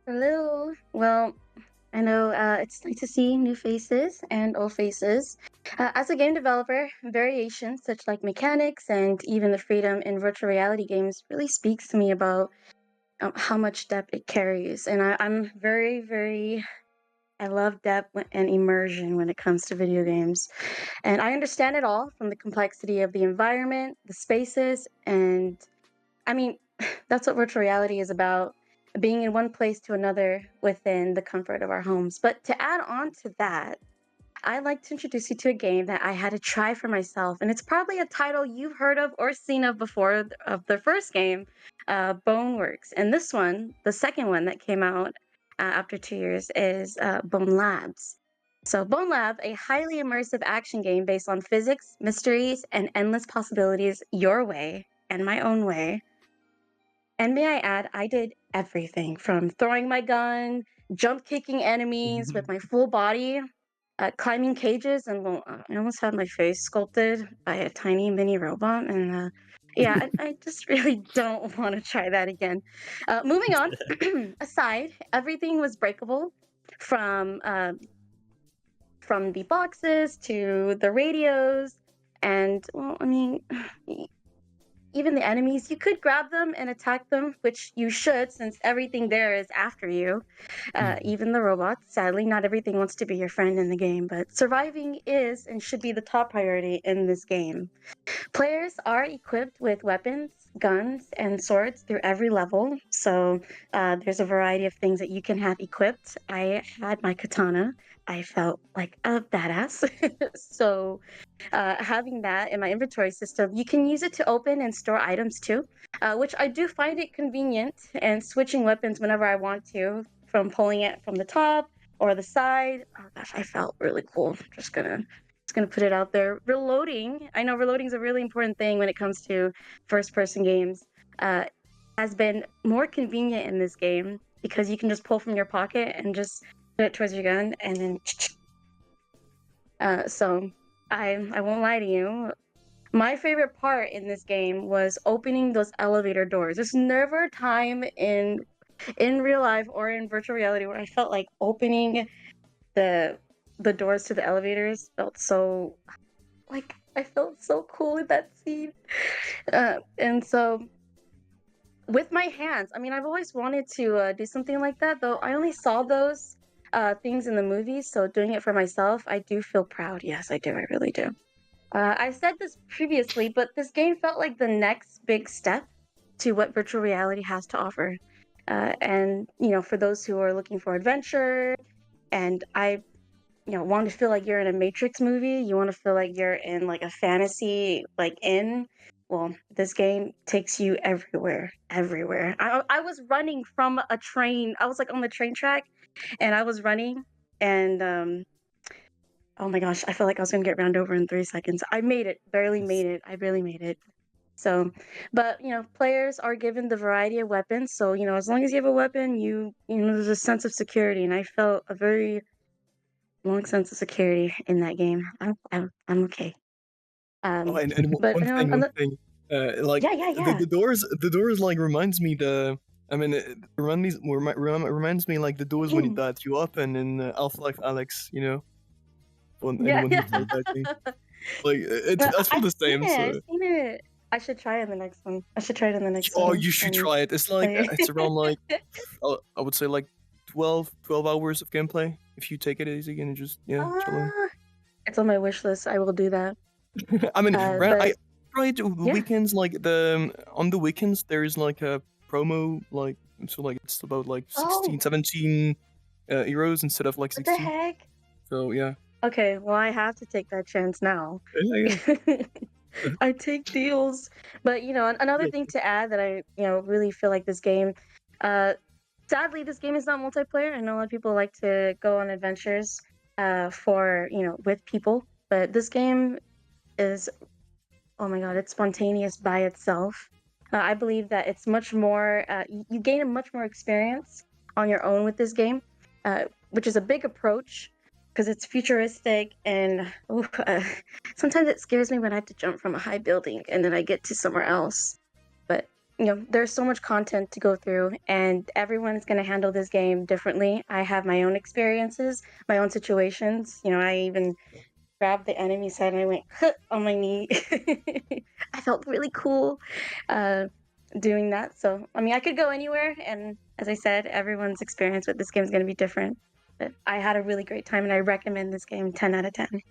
Hello. Well, I know it's nice to see new faces and old faces. As a game developer, variations such like mechanics and even the freedom in virtual reality games really speaks to me about how much depth it carries. And I'm I love and immersion when it comes to video games. And I understand it all from the complexity of the environment, the spaces, and I mean, that's what virtual reality is about, being in one place to another within the comfort of our homes. But to add on to that, I'd like to introduce you to a game that I had to try for myself. And it's probably a title you've heard of or seen of before of the first game, Boneworks. And this one, the second one that came out after 2 years, is BoneLabs. So, BoneLab, a highly immersive action game based on physics, mysteries, and endless possibilities your way and my own way. And may I add, I did everything from throwing my gun, jump kicking enemies with my full body, climbing cages, and well, I almost had my face sculpted by a tiny mini robot. And yeah, I just really don't want to try that again. Moving on, aside, everything was breakable from uh, from the boxes to the radios. And well, I mean, even the enemies, you could grab them and attack them, which you should, since everything there is after you. Mhm. Even the robots. Sadly, not everything wants to be your friend in the game, but surviving is and should be the top priority in this game. Players are equipped with weapons, guns, and swords through every level. So there's a variety of things that you can have equipped. I had my katana. I felt like a badass. So having that in my inventory system, you can use it to open and store items too, which I do find it convenient and switching weapons whenever I want to, from pulling it from the top or the side. Oh gosh, I felt really cool. Just gonna put it out there. Reloading, I know reloading is a really important thing when it comes to first person games. Uh, has been more convenient in this game because you can just pull from your pocket and just put it towards your gun and then so I won't lie to you. My favorite part in this game was opening those elevator doors. There's never a time in real life or in virtual reality where I felt like opening the the doors to the elevators felt so like I felt so cool in that scene. And so with my hands, I mean, I've always wanted to do something like that, though I only saw those things in the movies. So doing it for myself, I do feel proud. Yes, I do. I really do. I've said this previously, but this game felt like the next big step to what virtual reality has to offer. And for those who are looking for adventure, and want to feel like you're in a Matrix movie, you want to feel like you're in like a fantasy, like in. Well, this game takes you everywhere, everywhere. I was running from a train. I was like on the train track, and I was running, and oh my gosh, I felt like I was gonna get round over in 3 seconds. I made it, barely made it. I barely made it. So, but players are given the variety of weapons. So, as long as you have a weapon, there's a sense of security, and I felt a very long sense of security in that game. I'm okay. Oh, Um, and but one thing, like yeah, yeah, yeah. the doors like reminds me I mean, it reminds me like the doors when you that you open in Half-Life Alex, you know, Yeah, when he yeah. played that game. Like it's But that's for I've the seen same. it. I've So seen it. I should try it in the next one. I should try it in the next oh, one you should and try it. It's like play. it's around like I would say like 12 hours of gameplay if you take it easy and just yeah chilling. Ah, it's on my wish list. I will do that. I mean, I But tried the yeah. weekends, like on the weekends there is like a promo, like so like it's about like 16, Oh, 17 euros instead of like what the 60. heck? So yeah, Okay, well, I have to take that chance now. yeah, I take deals. But, another yeah. thing to add that I really feel like this game, uh, sadly, this game is not multiplayer. I know a lot of people like to go on adventures, with people, but this game is, oh my God, it's spontaneous by itself. I believe that it's much more, you gain a much more experience on your own with this game, which is a big approach because it's futuristic and sometimes it scares me when I have to jump from a high building and then I get to somewhere else. But there's so much content to go through, and everyone's going to handle this game differently. I have my own experiences, my own situations. I even grabbed the enemy's head and I went on my knee. I felt really cool uh, doing that. So, I mean, I could go anywhere. And as I said, everyone's experience with this game is going to be different. But I had a really great time and I recommend this game 10 out of 10.